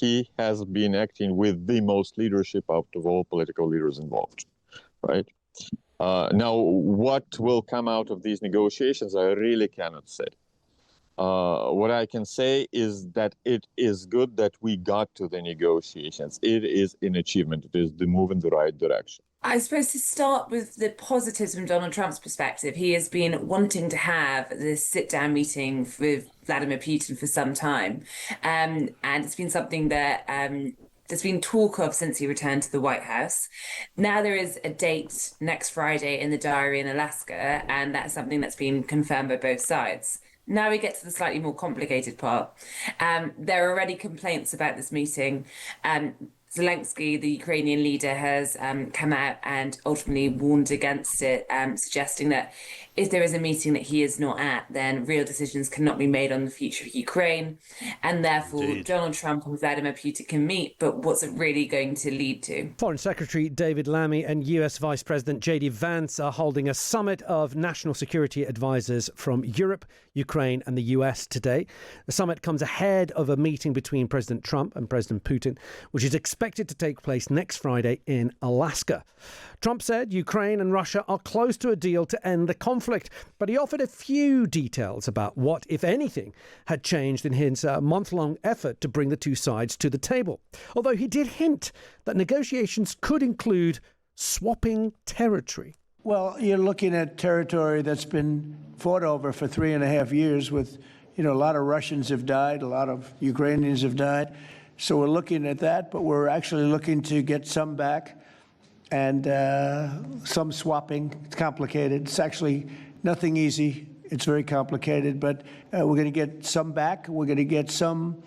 he has been acting with the most leadership out of all political leaders involved, right? Now, what will come out of these negotiations, I really cannot say. What I can say is that it is good that we got to the negotiations. It is an achievement. It is the move in the right direction. I suppose to start with the positives from Donald Trump's perspective, he has been wanting to have this sit-down meeting with Vladimir Putin for some time. And it's been something that there's been talk of since he returned to the White House. Now there is a date next Friday in the diary in Alaska, and that's something that's been confirmed by both sides. Now we get to the slightly more complicated part. There are already complaints about this meeting. Zelensky, the Ukrainian leader, has come out and ultimately warned against it, suggesting that if there is a meeting that he is not at, then real decisions cannot be made on the future of Ukraine. And therefore, Indeed. Donald Trump and Vladimir Putin can meet, but what's it really going to lead to? Foreign Secretary David Lammy and US Vice President J.D. Vance are holding a summit of national security advisors from Europe, Ukraine and the US today. The summit comes ahead of a meeting between President Trump and President Putin, which is expected to take place next Friday in Alaska. Trump said Ukraine and Russia are close to a deal to end the conflict, but he offered a few details about what, if anything, had changed in his month-long effort to bring the two sides to the table. Although he did hint that negotiations could include swapping territory. Well, you're looking at territory that's been fought over for 3.5 years with, a lot of Russians have died, a lot of Ukrainians have died. So we're looking at that, but we're actually looking to get some back and some swapping. It's complicated. It's actually nothing easy. It's very complicated, but we're going to get some back. We're going to get some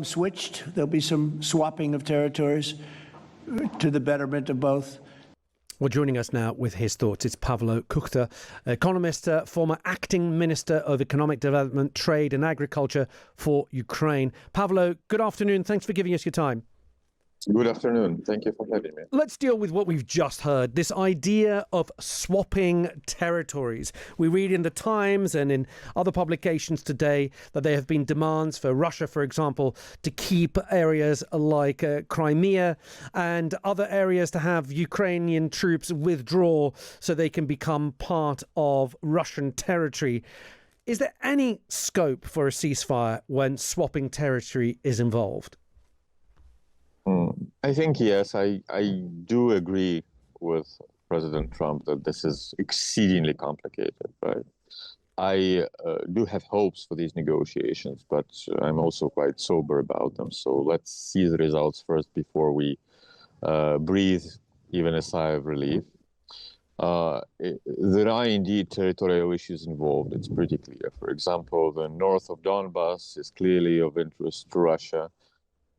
switched. There'll be some swapping of territories to the betterment of both. Well, joining us now with his thoughts, it's Pavlo Kuchta, economist, former acting Minister of Economic Development, Trade and Agriculture for Ukraine. Pavlo, good afternoon. Thanks for giving us your time. Good afternoon. Thank you for having me. Let's deal with what we've just heard, this idea of swapping territories. We read in the Times and in other publications today that there have been demands for Russia, for example, to keep areas like Crimea and other areas to have Ukrainian troops withdraw so they can become part of Russian territory. Is there any scope for a ceasefire when swapping territory is involved? I think, yes, I do agree with President Trump that this is exceedingly complicated, right? I do have hopes for these negotiations, but I'm also quite sober about them. So let's see the results first before we breathe even a sigh of relief. There are indeed territorial issues involved. It's pretty clear. For example, the north of Donbas is clearly of interest to Russia.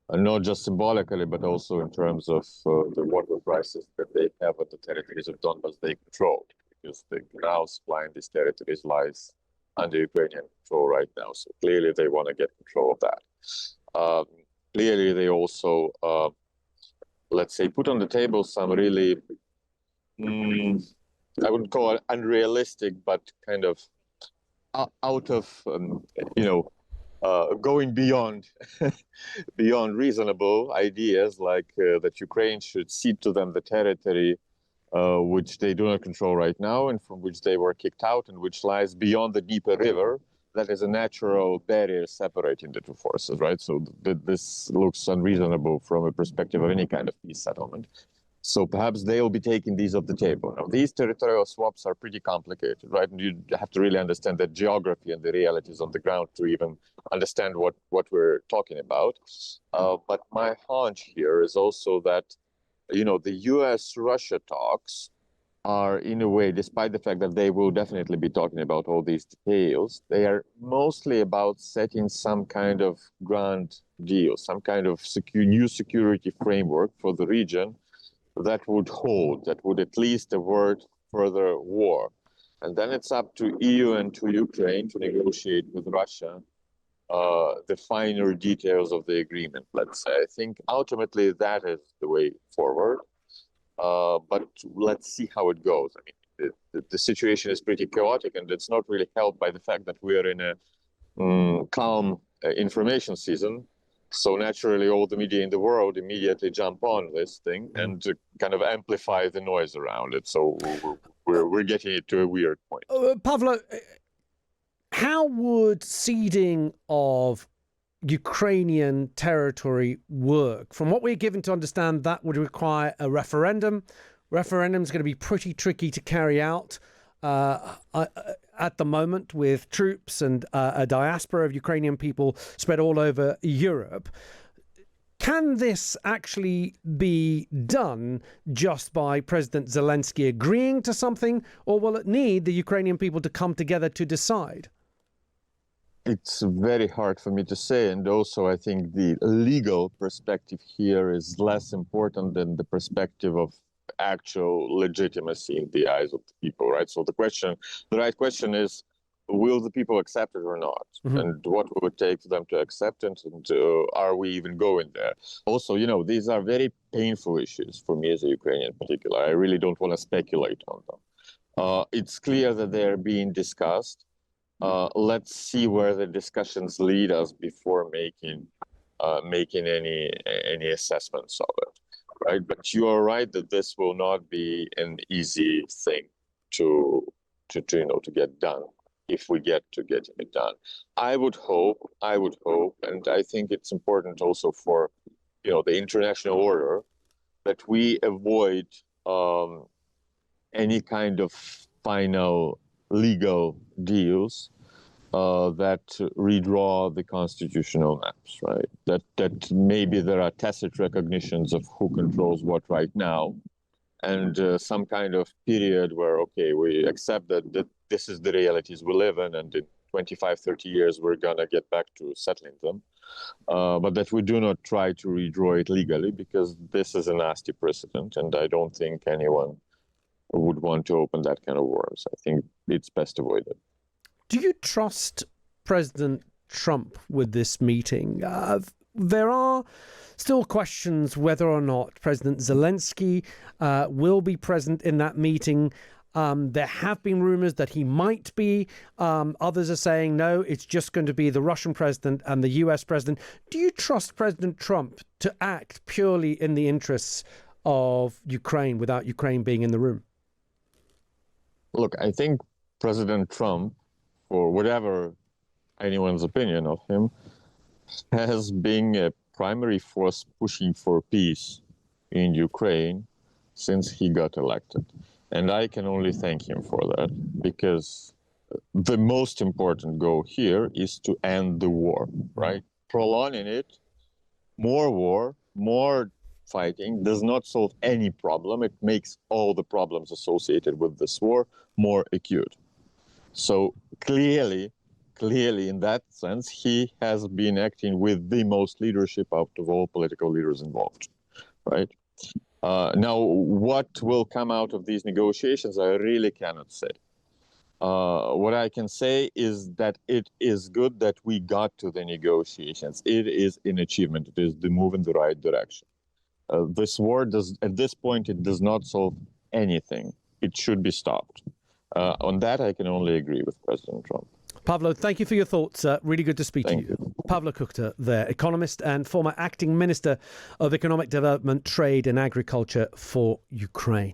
Not just symbolically, but also in terms of the water crisis that they have at the territories of Donbas they control, because the canal supply in these territories lies under Ukrainian control right now. So clearly they want to get control of that. Clearly they also, let's say, put on the table some really, I wouldn't call it unrealistic, but kind of out of, going beyond reasonable ideas, like that Ukraine should cede to them the territory which they do not control right now and from which they were kicked out and which lies beyond the Dnieper River. That is a natural barrier separating the two forces, right? So this looks unreasonable from a perspective of any kind of peace settlement. So perhaps they'll be taking these off the table. Now, these territorial swaps are pretty complicated, right? And you have to really understand the geography and the realities on the ground to even understand what we're talking about. But my hunch here is also that, the US-Russia talks are, in a way, despite the fact that they will definitely be talking about all these details, they are mostly about setting some kind of grand deal, some kind of new security framework for the region that would hold, that would at least avert further war. And then it's up to EU and to Ukraine to negotiate with Russia the finer details of the agreement, let's say. I think ultimately that is the way forward. But let's see how it goes. I mean, the situation is pretty chaotic, and it's not really helped by the fact that we are in a calm information season. So naturally, all the media in the world immediately jump on this thing and kind of amplify the noise around it. So we're getting it to a weird point. Pavlo, how would ceding of Ukrainian territory work? From what we're given to understand, that would require a referendum. Referendum is going to be pretty tricky to carry out at the moment, with troops and a diaspora of Ukrainian people spread all over Europe. Can this actually be done just by President Zelensky agreeing to something, or will it need the Ukrainian people to come together to decide? It's very hard for me to say. And also, I think the legal perspective here is less important than the perspective of actual legitimacy in the eyes of the people, right? So the right question is, will the people accept it or not? Mm-hmm. And what would it take for them to accept it? And are we even going there? Also, these are very painful issues for me as a Ukrainian in particular. I really don't want to speculate on them. It's clear that they're being discussed. Let's see where the discussions lead us before making any assessments of it, right? But you are right that this will not be an easy thing to get done if we get to getting it done. I would hope, and I think it's important also for the international order that we avoid any kind of final legal deals that redraw the constitutional maps, right? That maybe there are tacit recognitions of who controls what right now, and some kind of period where, okay, we accept that this is the realities we live in, and in 25, 30 years, we're going to get back to settling them. But that we do not try to redraw it legally, because this is a nasty precedent, and I don't think anyone would want to open that kind of worms. I think it's best avoided. Do you trust President Trump with this meeting? There are still questions whether or not President Zelensky will be present in that meeting. There have been rumors that he might be. Others are saying, no, it's just going to be the Russian president and the US president. Do you trust President Trump to act purely in the interests of Ukraine without Ukraine being in the room? Look, I think President Trump, for whatever anyone's opinion of him, has been a primary force pushing for peace in Ukraine since he got elected. And I can only thank him for that, because the most important goal here is to end the war, right? Prolonging it, more war, more fighting does not solve any problem. It makes all the problems associated with this war more acute. So clearly, in that sense, he has been acting with the most leadership out of all political leaders involved, right? Now, what will come out of these negotiations, I really cannot say. What I can say is that it is good that we got to the negotiations. It is an achievement. It is the move in the right direction. This war at this point, it does not solve anything. It should be stopped. On that, I can only agree with President Trump. Pavlo, thank you for your thoughts. Really good to speak to you. Pavlo Kukhta there, economist and former acting Minister of Economic Development, Trade and Agriculture for Ukraine.